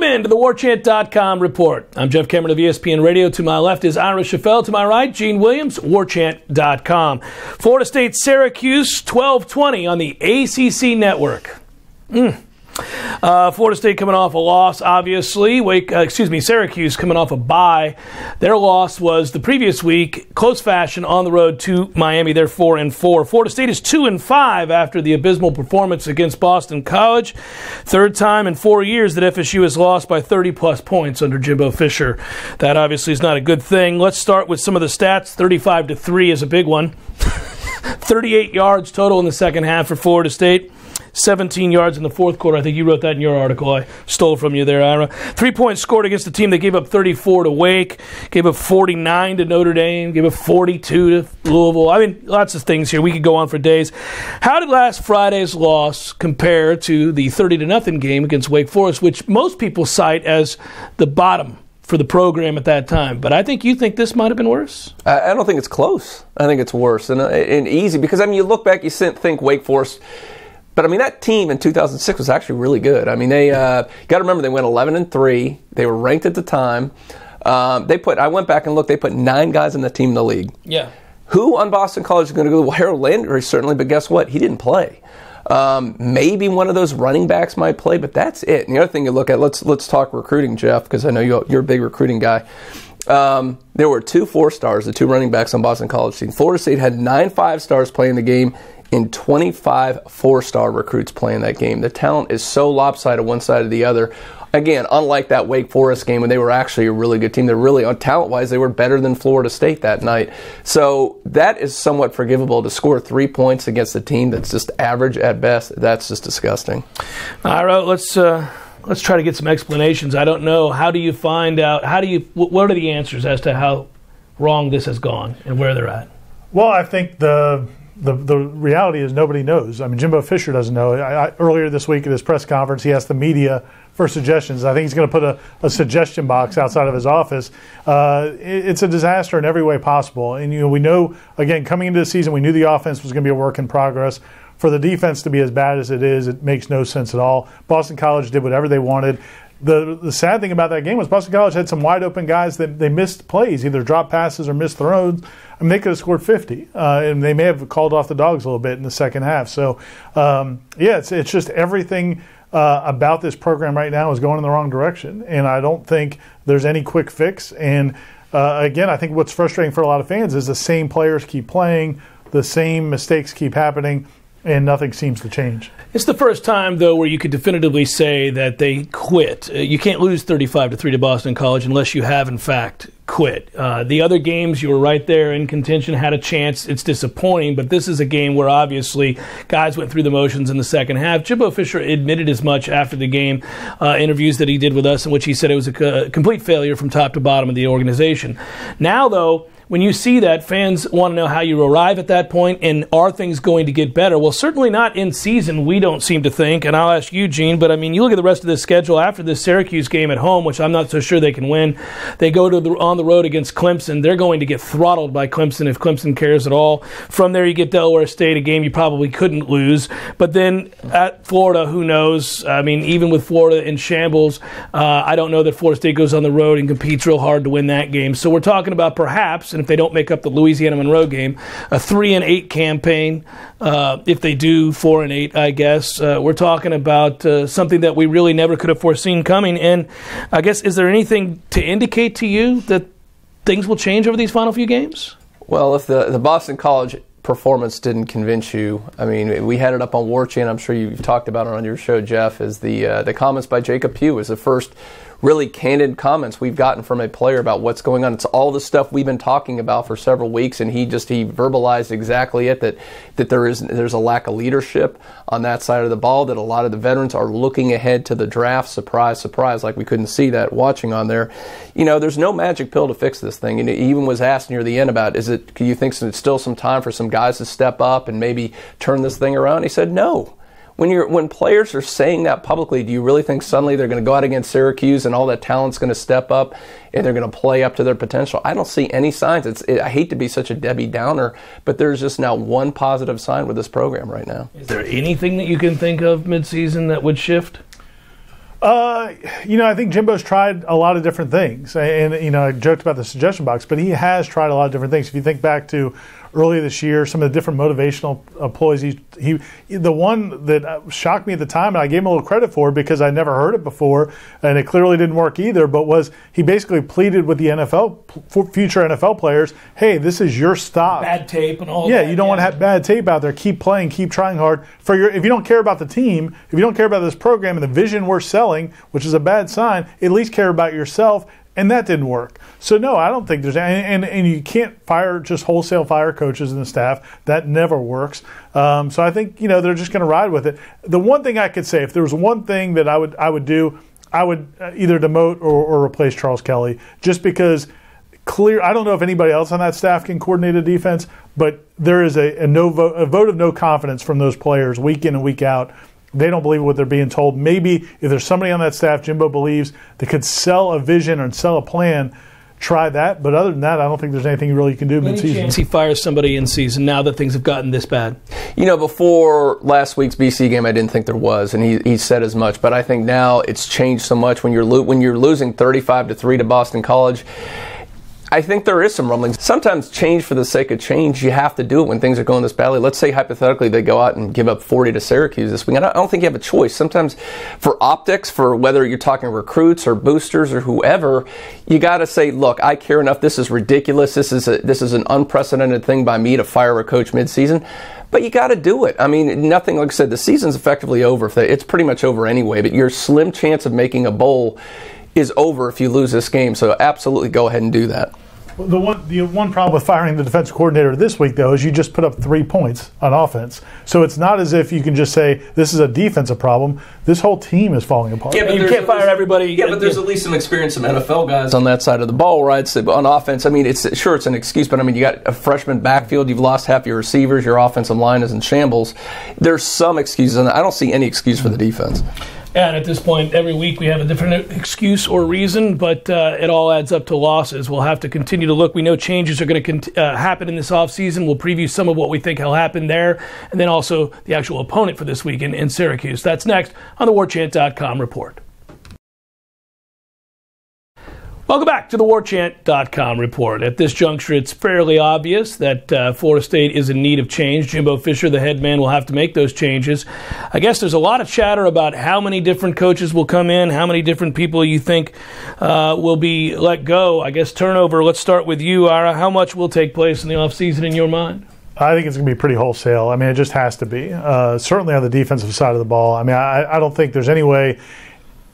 Welcome in to the Warchant.com report. I'm Jeff Cameron of ESPN Radio. To my left is Ira Schoffel. To my right, Gene Williams, Warchant.com. Florida State Syracuse, 12:20 on the ACC network. Florida State coming off a loss, obviously. Syracuse coming off a bye. Their loss was the previous week, close fashion on the road to Miami. They're 4-4. Florida State is 2-5 after the abysmal performance against Boston College. Third time in 4 years that FSU has lost by 30-plus points under Jimbo Fisher. That obviously is not a good thing. Let's start with some of the stats. 35-3 is a big one. 38 yards total in the second half for Florida State. 17 yards in the fourth quarter. I think you wrote that in your article. I stole from you there, Ira. 3 points scored against the team that gave up 34 to Wake, gave up 49 to Notre Dame, gave up 42 to Louisville. I mean, lots of things here. We could go on for days. How did last Friday's loss compare to the 30-0 game against Wake Forest, which most people cite as the bottom for the program at that time? But I think you think this might have been worse. I don't think it's close. I think it's worse and easy because, I mean, you look back, you think Wake Forest. But, I mean, that team in 2006 was actually really good. I mean, they got to remember they went 11-3. They were ranked at the time. I went back and looked. They put 9 guys in the team in the league. Yeah. Who on Boston College is going to go? Well, Harold Landry certainly, but guess what? He didn't play. Maybe one of those running backs might play, but that's it. And the other thing you look at, let's talk recruiting, Jeff, because I know you're a big recruiting guy. There were 2 4-stars, the 2 running backs on Boston College team. Florida State had 9 5-stars playing the game and 25 4-star recruits playing that game. The talent is so lopsided one side or the other. Again, unlike that Wake Forest game when they were actually a really good team, they're really, talent-wise, they were better than Florida State that night. So that is somewhat forgivable. To score 3 points against a team that's just average at best, that's just disgusting. All right, let's try to get some explanations. I don't know. How do you find out? What are the answers as to how wrong this has gone and where they're at? Well, I think the reality is nobody knows. I mean, Jimbo Fisher doesn't know. Earlier this week at his press conference, he asked the media for suggestions. I think he's going to put a suggestion box outside of his office. It's a disaster in every way possible. And, we know, again, coming into the season, we knew the offense was going to be a work in progress. For the defense to be as bad as it is, it makes no sense at all. Boston College did whatever they wanted. The sad thing about that game was Boston College had some wide open guys that they missed plays, either drop passes or missed throws. I mean, they could have scored 50, and they may have called off the dogs a little bit in the second half. So, it's just everything about this program right now is going in the wrong direction, and I don't think there's any quick fix. And, again, I think what's frustrating for a lot of fans is the same players keep playing, the same mistakes keep happening, and nothing seems to change. It's the first time, though, where you could definitively say that they quit. You can't lose 35-3 to Boston College unless you have, in fact, quit. The other games, you were right there in contention, had a chance. It's disappointing, but this is a game where obviously guys went through the motions in the second half. Jimbo Fisher admitted as much after the game interviews that he did with us, in which he said it was a complete failure from top to bottom of the organization. Now, though, when you see that, fans want to know how you arrive at that point, and are things going to get better? Well, certainly not in season, we don't seem to think, and I'll ask you, Gene, but I mean, you look at the rest of this schedule after this Syracuse game at home, which I'm not so sure they can win. They go on the road against Clemson. They're going to get throttled by Clemson if Clemson cares at all. From there, you get Delaware State, a game you probably couldn't lose. But then at Florida, who knows? I mean, even with Florida in shambles, I don't know that Florida State goes on the road and competes real hard to win that game. So we're talking about perhaps, and if they don't make up the Louisiana Monroe game, a 3-8 campaign. If they do 4-8, I guess we're talking about something that we really never could have foreseen coming. And I guess, is there anything to indicate to you that things will change over these final few games? Well, if the Boston College performance didn't convince you, I mean, we had it up on Warchant. I'm sure you've talked about it on your show, Jeff. Is the comments by Jacob Pugh is the first really candid comments we've gotten from a player about what's going on. It's all the stuff we've been talking about for several weeks, and he verbalized exactly it, that there's a lack of leadership on that side of the ball, that a lot of the veterans are looking ahead to the draft. Surprise, surprise, like we couldn't see that watching on there. There's no magic pill to fix this thing. And he even was asked near the end about, do you think it's still some time for some guys to step up and maybe turn this thing around? He said no. When players are saying that publicly, do you really think suddenly they're going to go out against Syracuse and all that talent's going to step up and they're going to play up to their potential? I don't see any signs. I hate to be such a Debbie Downer, but there's just not one positive sign with this program right now. Is there anything that you can think of midseason that would shift? I think Jimbo's tried a lot of different things. And, I joked about the suggestion box, but he has tried a lot of different things. If you think back to earlier this year, some of the different motivational ploys, the one that shocked me at the time, and I gave him a little credit for it because I never heard it before, and it clearly didn't work either, but was he basically pleaded with the future NFL players, hey, this is your stop. Bad tape and all that. Yeah, you don't want to have bad tape out there. Keep playing, keep trying hard. If you don't care about the team, if you don't care about this program and the vision we're selling, which is a bad sign, at least care about yourself. And that didn't work. So, no, I don't think there's – and you can't wholesale fire coaches and the staff. That never works. So I think, they're just going to ride with it. The one thing I could say, if there was one thing that I would do, I would either demote or replace Charles Kelly just because I don't know if anybody else on that staff can coordinate a defense, but there is a vote of no confidence from those players week in and week out. They don't believe what they're being told. Maybe if there's somebody on that staff Jimbo believes that could sell a vision or sell a plan, try that. But other than that, I don't think there's anything you really can do mid-season. Chance he fires somebody in season now that things have gotten this bad? Before last week's BC game, I didn't think there was, and he said as much. But I think now it's changed so much when you're losing 35-3 to Boston College. I think there is some rumblings. Sometimes change for the sake of change, you have to do it when things are going this badly. Let's say hypothetically they go out and give up 40 to Syracuse this week. I don't think you have a choice. Sometimes for optics, for whether you're talking recruits or boosters or whoever, you got to say, look, I care enough. This is ridiculous. This is an unprecedented thing by me to fire a coach midseason. But you got to do it. I mean, nothing, like I said, the season's effectively over. It's pretty much over anyway, but your slim chance of making a bowl is over if you lose this game. So absolutely go ahead and do that. The one problem with firing the defensive coordinator this week, though, is you just put up 3 points on offense. So it's not as if you can just say this is a defensive problem. This whole team is falling apart. Yeah, but you can't fire everybody. Yeah, but there's at least some experience, some NFL guys on that side of the ball, right? So on offense, I mean, it's an excuse, but I mean, you got a freshman backfield. You've lost half your receivers. Your offensive line is in shambles. There's some excuses, and I don't see any excuse for the defense. And at this point, every week we have a different excuse or reason, but it all adds up to losses. We'll have to continue to look. We know changes are going to happen in this offseason. We'll preview some of what we think will happen there, and then also the actual opponent for this week in Syracuse. That's next on the Warchant.com report. Welcome back to the Warchant.com report. At this juncture, it's fairly obvious that Florida State is in need of change. Jimbo Fisher, the head man, will have to make those changes. I guess there's a lot of chatter about how many different coaches will come in, how many different people you think will be let go. I guess turnover, let's start with you, Ira. How much will take place in the offseason in your mind? I think it's going to be pretty wholesale. I mean, it just has to be. Certainly on the defensive side of the ball. I mean, I don't think there's any way.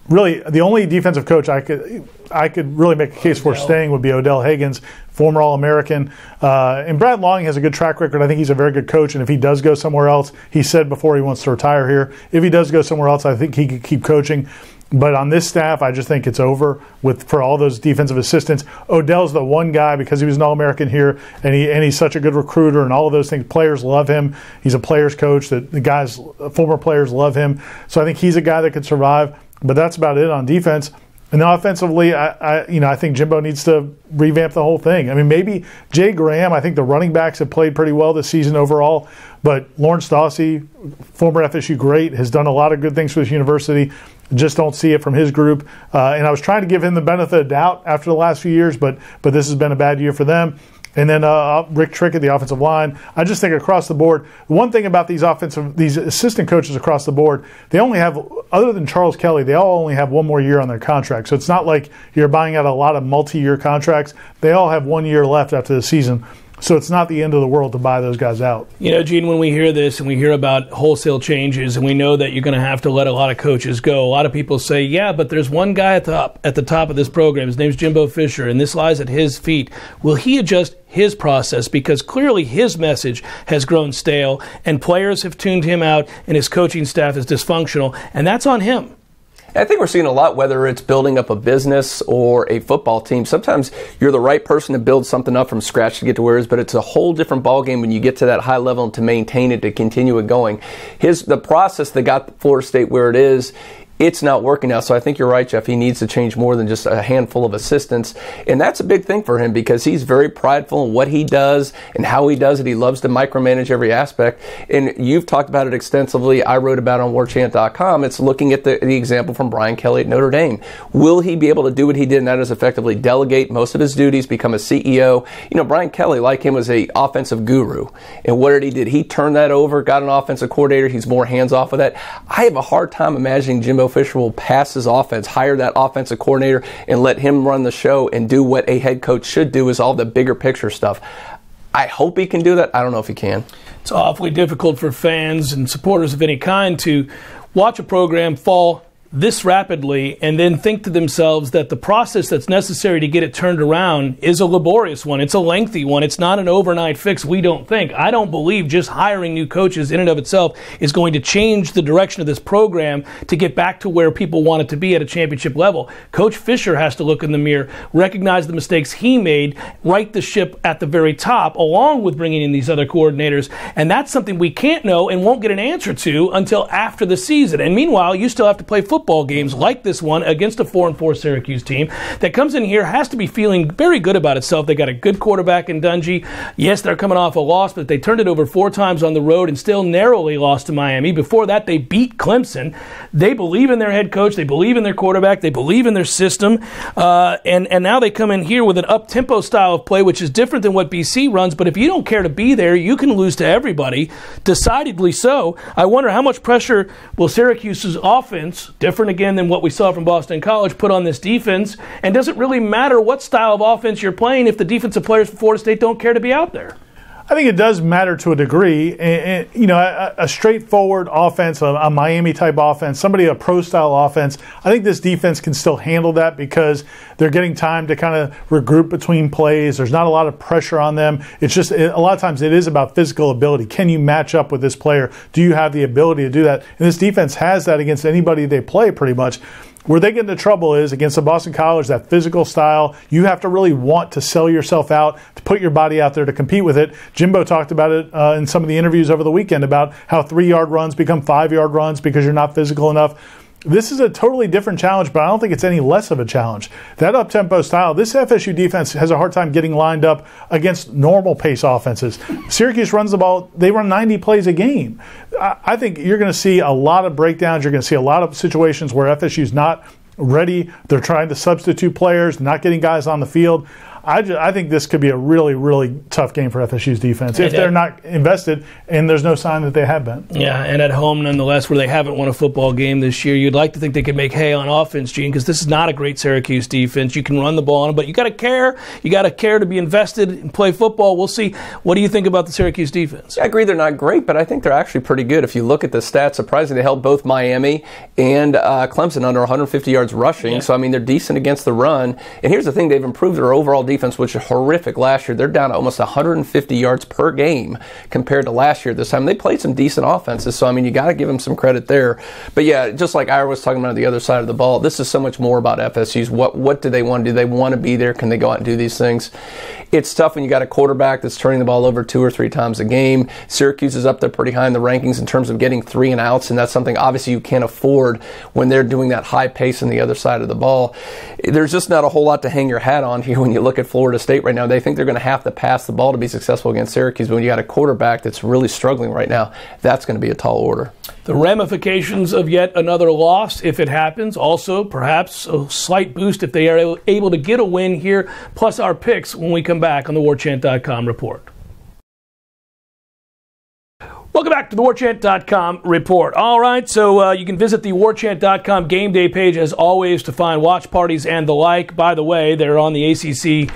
Really, the only defensive coach I could really make a case for staying would be Odell Higgins, former All-American. And Brad Long has a good track record. I think he's a very good coach. And if he does go somewhere else, he said before he wants to retire here. If he does go somewhere else, I think he could keep coaching. But on this staff, I just think it's over for all those defensive assistants. Odell's the one guy because he was an All-American here, and he's such a good recruiter and all of those things. Players love him. He's a players coach. The former players love him. So I think he's a guy that could survive. But that's about it on defense. And then offensively, I think Jimbo needs to revamp the whole thing. I mean, maybe Jay Graham. I think the running backs have played pretty well this season overall. But Lawrence Dawsey, former FSU great, has done a lot of good things for this university. Just don't see it from his group. And I was trying to give him the benefit of doubt after the last few years, but this has been a bad year for them. And then Rick Trick at the offensive line. I just think across the board, one thing about these assistant coaches across the board, they only have, other than Charles Kelly, they all only have one more year on their contract. So it's not like you're buying out a lot of multi-year contracts. They all have 1 year left after the season. So it's not the end of the world to buy those guys out. You know, Gene, when we hear this and we hear about wholesale changes and we know that you're going to have to let a lot of coaches go, a lot of people say, yeah, but there's one guy at the top of this program. His name's Jimbo Fisher, and this lies at his feet. Will he adjust his process? Because clearly his message has grown stale and players have tuned him out and his coaching staff is dysfunctional, and that's on him. I think we're seeing a lot, whether it's building up a business or a football team. Sometimes you're the right person to build something up from scratch to get to where it is, but it's a whole different ballgame when you get to that high level and to maintain it, to continue it going. The process that got Florida State where it is it's not working now. So I think you're right, Jeff. He needs to change more than just a handful of assistants. And that's a big thing for him because he's very prideful in what he does and how he does it. He loves to micromanage every aspect. And you've talked about it extensively. I wrote about it on Warchant.com. It's looking at the example from Brian Kelly at Notre Dame. Will he be able to do what he did, and that is effectively delegate most of his duties, become a CEO? You know, Brian Kelly, like him, was an offensive guru. And what did he do? He turned that over, got an offensive coordinator. He's more hands-off with that. I have a hard time imagining Jimbo Fisher will pass his offense, hire that offensive coordinator, and let him run the show and do what a head coach should do, is all the bigger picture stuff. I hope he can do that. I don't know if he can. It's awfully difficult for fans and supporters of any kind to watch a program fall this rapidly and then think to themselves that the process that's necessary to get it turned around is a laborious one. It's a lengthy one. It's not an overnight fix, we don't think. I don't believe just hiring new coaches in and of itself is going to change the direction of this program to get back to where people want it to be at a championship level. Coach Fisher has to look in the mirror, recognize the mistakes he made, right the ship at the very top, along with bringing in these other coordinators. And that's something we can't know and won't get an answer to until after the season. And meanwhile, you still have to play football games like this one against a 4-4 Syracuse team that comes in here, has to be feeling very good about itself. They got a good quarterback in Dungy. Yes, they're coming off a loss, but they turned it over 4 times on the road and still narrowly lost to Miami. Before that, they beat Clemson. They believe in their head coach. They believe in their quarterback. They believe in their system. And now they come in here with an up-tempo style of play, which is different than what BC runs. But if you don't care to be there, you can lose to everybody, decidedly so. I wonder how much pressure will Syracuse's offense, different again than what we saw from Boston College, put on this defense, and does it really matter what style of offense you're playing if the defensive players for Florida State don't care to be out there? I think it does matter to a degree. And you know, a straightforward offense, a Miami-type offense, a pro-style offense, I think this defense can still handle that because they're getting time to kind of regroup between plays. There's not a lot of pressure on them. It's just a lot of times it is about physical ability. Can you match up with this player? Do you have the ability to do that? And this defense has that against anybody they play pretty much. Where they get into trouble is against the Boston College, that physical style. You have to really want to sell yourself out, to put your body out there to compete with it. Jimbo talked about it in some of the interviews over the weekend about how 3-yard runs become 5-yard runs because you're not physical enough. This is a totally different challenge, but I don't think it's any less of a challenge. That up-tempo style, this FSU defense has a hard time getting lined up against normal pace offenses. Syracuse runs the ball, they run 90 plays a game. I think you're going to see a lot of breakdowns. You're going to see a lot of situations where FSU's not ready. They're trying to substitute players, not getting guys on the field. I think this could be a really, really tough game for FSU's defense if they're not invested, and there's no sign that they have been. Yeah, and at home nonetheless, where they haven't won a football game this year, you'd like to think they could make hay on offense, Gene, because this is not a great Syracuse defense. You can run the ball on them, but you got to care. You got to care to be invested and play football. We'll see. What do you think about the Syracuse defense? I agree they're not great, but I think they're actually pretty good. If you look at the stats, surprisingly, they held both Miami and Clemson under 150 yards rushing. Yeah. So, I mean, they're decent against the run. And here's the thing. They've improved their overall defense, which is horrific last year. They're down to almost 150 yards per game compared to last year. This time they played some decent offenses, so I mean you got to give them some credit there. But yeah, just like Ira was talking about the other side of the ball, this is so much more about FSU's. What do they want to do? They want to be there. Can they go out and do these things? It's tough when you got a quarterback that's turning the ball over 2 or 3 times a game. Syracuse is up there pretty high in the rankings in terms of getting 3 and outs, and that's something obviously you can't afford when they're doing that high pace on the other side of the ball. There's just not a whole lot to hang your hat on here when you look at Florida State right now. They think they're going to have to pass the ball to be successful against Syracuse, but when you got a quarterback that's really struggling right now, that's going to be a tall order. The ramifications of yet another loss, if it happens, also perhaps a slight boost if they are able to get a win here, plus our picks when we come back on the Warchant.com report. Welcome back to the Warchant.com report. All right, so you can visit the Warchant.com game day page as always to find watch parties and the like. By the way, they're on the ACC,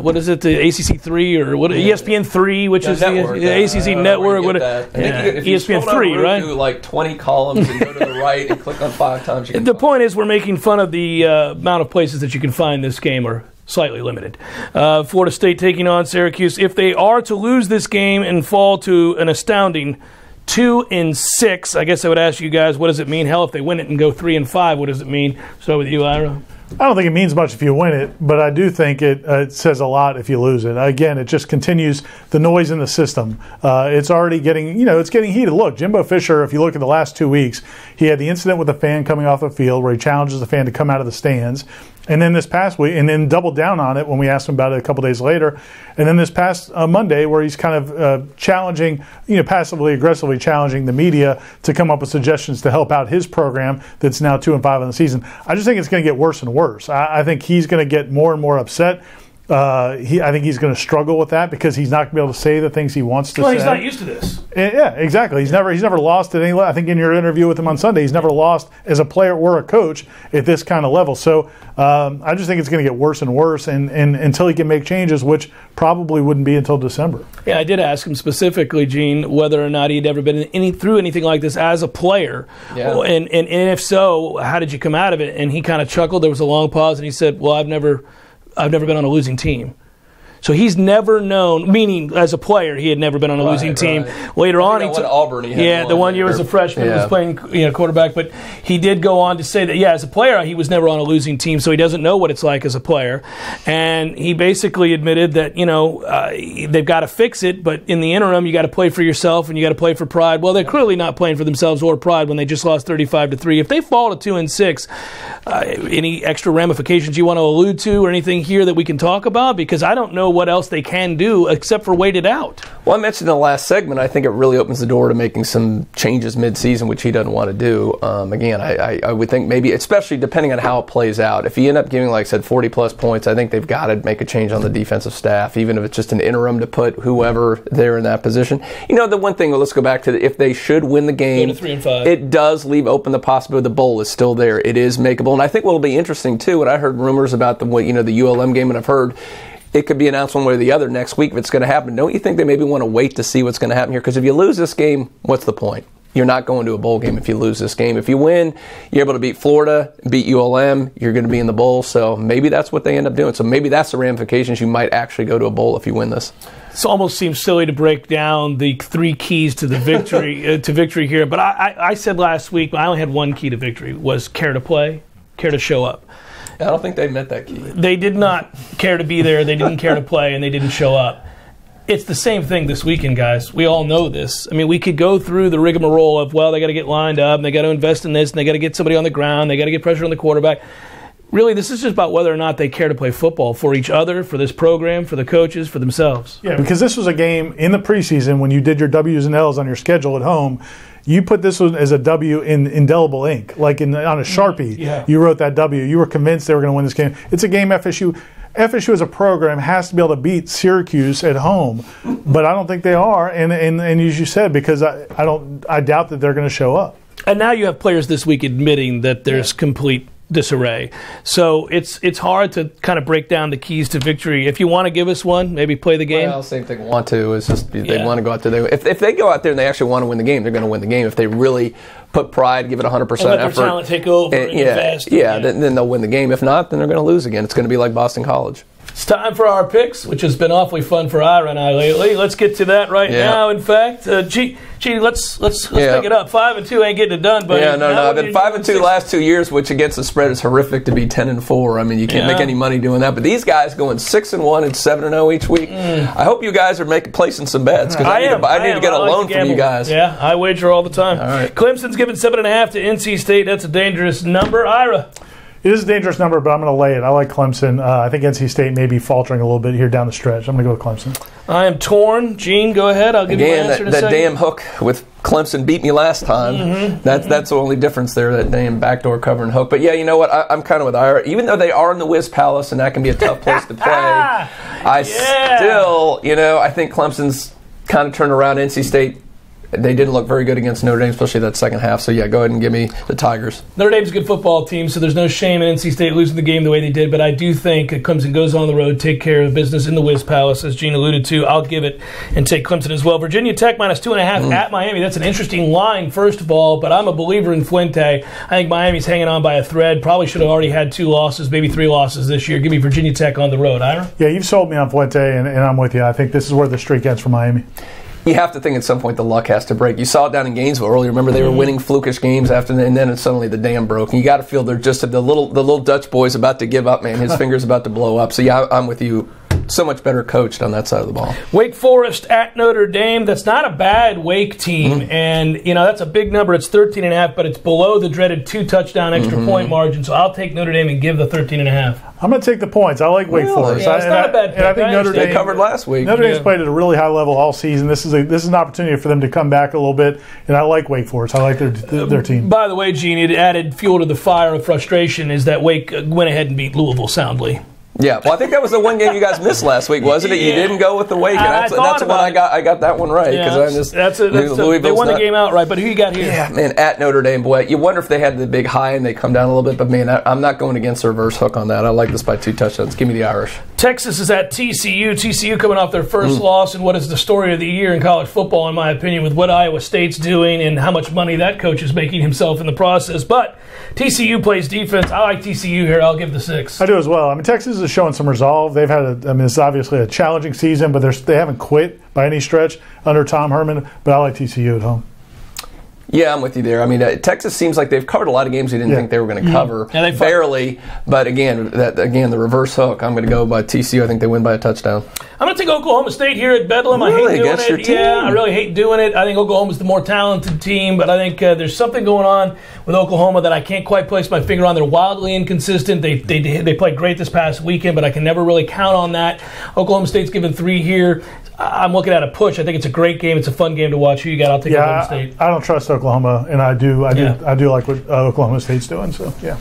what is it, the ACC 3 or what? ESPN 3, which is the ACC network. ESPN 3, right? Do like 20 columns and go to the right and click on 5 times. The point is we're making fun of the amount of places that you can find this game or slightly limited. Florida State taking on Syracuse. If they are to lose this game and fall to an astounding 2-6, I guess I would ask you guys, what does it mean? Hell, if they win it and go 3-5, what does it mean? So with you, Ira. I don't think it means much if you win it, but I do think it says a lot if you lose it. Again, it just continues the noise in the system. It's already getting, it's getting heated. Look, Jimbo Fisher, if you look at the last 2 weeks, he had the incident with a fan coming off the field where he challenges the fan to come out of the stands. And then this past week, and then doubled down on it when we asked him about it a couple days later. And then this past Monday, where he's kind of challenging, passively aggressively challenging the media to come up with suggestions to help out his program that's now 2-5 in the season. I just think it's going to get worse and worse. I think he's going to get more and more upset. I think he's going to struggle with that because he's not going to be able to say the things he wants to say. Well, he's not used to this. Yeah, exactly. He's never lost at any level. I think in your interview with him on Sunday, he's never lost as a player or a coach at this kind of level. So I just think it's going to get worse and worse, and until he can make changes, which probably wouldn't be until December. Yeah, I did ask him specifically, Gene, whether or not he'd ever been through anything like this as a player. Yeah. And if so, how did you come out of it? And he kind of chuckled. There was a long pause, and he said, well, I've never been on a losing team. So he's never known, meaning as a player, he had never been on a losing team. Later on, he took Auburn. The one year as a freshman, was playing quarterback. But he did go on to say that, as a player, he was never on a losing team, so he doesn't know what it's like as a player. And he basically admitted that they've got to fix it, but in the interim, you got to play for yourself and you got to play for pride. Well, they're clearly not playing for themselves or pride when they just lost 35-3. If they fall to 2-6, any extra ramifications you want to allude to or anything here that we can talk about? Because I don't know what else they can do except for wait it out. Well, I mentioned in the last segment, I think it really opens the door to making some changes mid-season, which he doesn't want to do. Again, I would think maybe, especially depending on how it plays out, if you end up giving, like I said, 40-plus points, I think they've got to make a change on the defensive staff, even if it's just an interim to put whoever there in that position. The one thing, let's go back to if they should win the game, go to 3-5. It does leave open the possibility the bowl is still there. It is makeable. And I think what will be interesting, too, and I heard rumors about the ULM game, and I've heard it could be announced one way or the other next week if it's going to happen. Don't you think they maybe want to wait to see what's going to happen here? Because if you lose this game, what's the point? You're not going to a bowl game if you lose this game. If you win, you're able to beat Florida, beat ULM, you're going to be in the bowl. So maybe that's what they end up doing. So maybe that's the ramifications. You might actually go to a bowl if you win this. It almost seems silly to break down the 3 keys to the victory here. But I said last week, I only had one key to victory, was care to play, care to show up. I don't think they met that key. They did not care to be there. They didn't care to play, and they didn't show up. It's the same thing this weekend, guys. We all know this. I mean, we could go through the rigmarole of, they got to get lined up, and they got to invest in this, and they got to get somebody on the ground, they got to get pressure on the quarterback. Really, this is just about whether or not they care to play football for each other, for this program, for the coaches, for themselves. Yeah, because this was a game in the preseason when you did your W's and L's on your schedule at home. You put this one as a W in indelible ink, like on a Sharpie. Yeah. You wrote that W. You were convinced they were going to win this game. It's a game FSU as a program has to be able to beat Syracuse at home, but I don't think they are. And as you said, because I doubt that they're going to show up. And now you have players this week admitting that there's complete disarray. So it's hard to kind of break down the keys to victory. If you want to give us one, maybe play the game. Well, same thing. Want to is just they want to go out there. If they go out there and they actually want to win the game, they're going to win the game. If they really put pride, give it 100% effort, let their talent take over, and invest. Then they'll win the game. If not, then they're going to lose again. It's going to be like Boston College. It's time for our picks, which has been awfully fun for Ira and I lately. Let's get to that now. In fact, G, let's pick it up. 5-2 ain't getting it done, buddy. Yeah, no. I've been 5-2 the last 2 years, which against the spread is horrific to be 10-4. I mean, you can't make any money doing that. But these guys going 6-1 and 7-0 each week. I hope you guys are placing some bets because I need to get a loan from you guys. Yeah, I wager all the time. All right. Clemson's giving 7.5 to NC State. That's a dangerous number. Ira. It is a dangerous number, but I'm going to lay it. I like Clemson. I think NC State may be faltering a little bit here down the stretch. I'm going to go with Clemson. I am torn. Gene, go ahead. I'll give you my answer in a second. That damn hook with Clemson beat me last time. That's the only difference there, that damn backdoor covering hook. But, you know what? I'm kind of with Ira. Even though they are in the Wiz Palace and that can be a tough place to play, still, I think Clemson's kind of turned around NC State. They didn't look very good against Notre Dame, especially that second half. So, go ahead and give me the Tigers. Notre Dame's a good football team, so there's no shame in NC State losing the game the way they did. But I do think Clemson goes on the road, take care of business in the Wiz Palace, as Gene alluded to. I'll give it and take Clemson as well. Virginia Tech -2.5 at Miami. That's an interesting line, first of all, but I'm a believer in Fuente. I think Miami's hanging on by a thread. Probably should have already had 2 losses, maybe 3 losses this year. Give me Virginia Tech on the road. Ira? Yeah, you've sold me on Fuente, and I'm with you. I think this is where the streak ends for Miami. You have to think at some point the luck has to break. You saw it down in Gainesville earlier. Remember, they were winning flukish games after, and then suddenly the dam broke. And you got to feel they're just the little Dutch boy's about to give up, man. His finger's about to blow up. So yeah, I'm with you. So much better coached on that side of the ball. Wake Forest at Notre Dame. That's not a bad Wake team, and that's a big number. It's 13.5, but it's below the dreaded 2-touchdown extra point margin. So I'll take Notre Dame and give the 13.5. I'm going to take the points. I like Wake Forest. Yeah, it's not a bad pick. And I think Notre Dame, they covered last week. Notre Dame's played at a really high level all season. This is an opportunity for them to come back a little bit, and I like Wake Forest. I like their team. By the way, Gene, it added fuel to the fire of frustration is that Wake went ahead and beat Louisville soundly. Yeah, well, I think that was the one game you guys missed last week, wasn't it? You didn't go with the Wake, and that's the one I got that one right because they won the game outright. But who you got here? Yeah, man, at Notre Dame, boy, you wonder if they had the big high and they come down a little bit. But man, I'm not going against the reverse hook on that. I like this by 2 touchdowns. Give me the Irish. Texas is at TCU. TCU coming off their first loss in what is the story of the year in college football, in my opinion, with what Iowa State's doing and how much money that coach is making himself in the process. But TCU plays defense. I like TCU here. I'll give the 6. I do as well. I mean, Texas is showing some resolve. They've had it's obviously a challenging season, but they haven't quit by any stretch under Tom Herman. But I like TCU at home. Yeah, I'm with you there. I mean, Texas seems like they've covered a lot of games we didn't think they were going to cover. Yeah, barely. But again, the reverse hook, I'm going to go by TCU. I think they win by a touchdown. I'm going to take Oklahoma State here at Bedlam. Really? I hate doing Against your it. team? Yeah, I really hate doing it. I think Oklahoma's the more talented team, but I think there's something going on with Oklahoma that I can't quite place my finger on. They're wildly inconsistent. They played great this past weekend, but I can never really count on that. Oklahoma State's given 3 here. I'm looking at a push. I think it's a great game. It's a fun game to watch. Who you got? I'll take Oklahoma State. I don't trust Oklahoma, and I do like what Oklahoma State's doing. So yeah.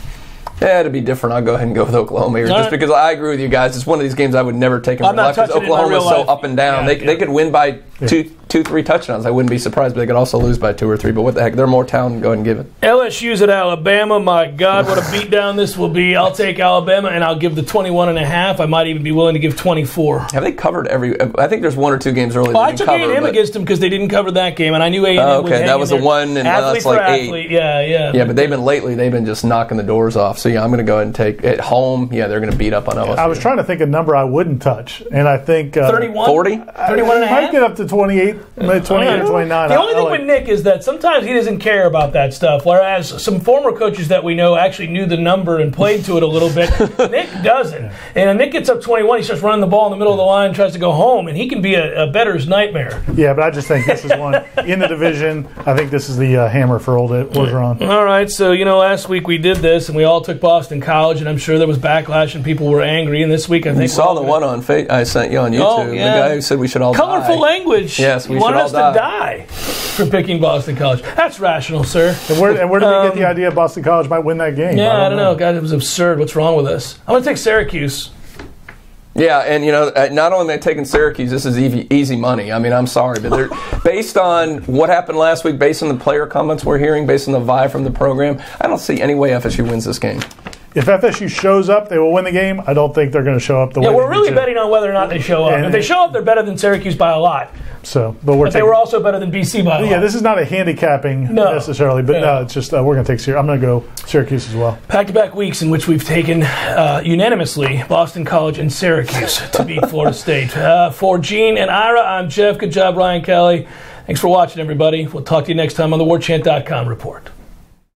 Yeah, to be different, I'll go ahead and go with Oklahoma here. Just because I agree with you guys. It's one of these games I would never take in real life because Oklahoma is so up and down. They could win by 2-3 touchdowns. I wouldn't be surprised, but they could also lose by 2 or 3. But what the heck? They're more talented. Go ahead and give it. LSU's at Alabama. My God, what a beatdown this will be. I'll take Alabama, and I'll give the 21.5. I might even be willing to give 24. Have they covered every? I think there's 1 or 2 games early. I took A&M against them because they didn't cover that game, and I knew A&M was that was the one, and that's like 8. Yeah, but they've been just knocking the doors off. So yeah, I'm going to go ahead and take at home. Yeah, they're going to beat up on LSU. I was trying to think a number I wouldn't touch, and I think 31, 40, 31.5. Might get up to 28, 28 or 29. The only thing with Nick is that sometimes he doesn't care about that stuff, whereas some former coaches that we know actually knew the number and played to it a little bit. Nick doesn't. And when Nick gets up 21, he starts running the ball in the middle of the line, tries to go home, and he can be a bettor's nightmare. Yeah, but I just think this is one in the division. I think this is the hammer for Old Orgeron. All right, so last week we did this, and we all took Boston College, and I'm sure there was backlash and people were angry. And this week, I think you saw the one on I sent you on YouTube. Oh, yeah. The guy who said we should all colorful die. language. Yes, we wanted should all us to die for picking Boston College. That's rational, sir. And where did they get the idea Boston College might win that game? Yeah, I don't know. God, it was absurd. What's wrong with us? I'm going to take Syracuse. Yeah, and not only am I taking Syracuse, this is easy money. I mean, I'm sorry, but they're based on what happened last week, based on the player comments we're hearing, based on the vibe from the program, I don't see any way FSU wins this game. If FSU shows up, they will win the game. I don't think they're going to show up the way they we're really betting on whether or not they show up. And if they show up, they're better than Syracuse by a lot. So, but they were also better than BC by a lot. Yeah, this is not a handicapping necessarily, but no, it's just we're going to take Syracuse. I'm going to go Syracuse as well. Back-to-back weeks in which we've taken unanimously Boston College and Syracuse to beat Florida State. For Gene and Ira, I'm Jeff. Good job, Ryan Kelly. Thanks for watching, everybody. We'll talk to you next time on the Warchant.com report.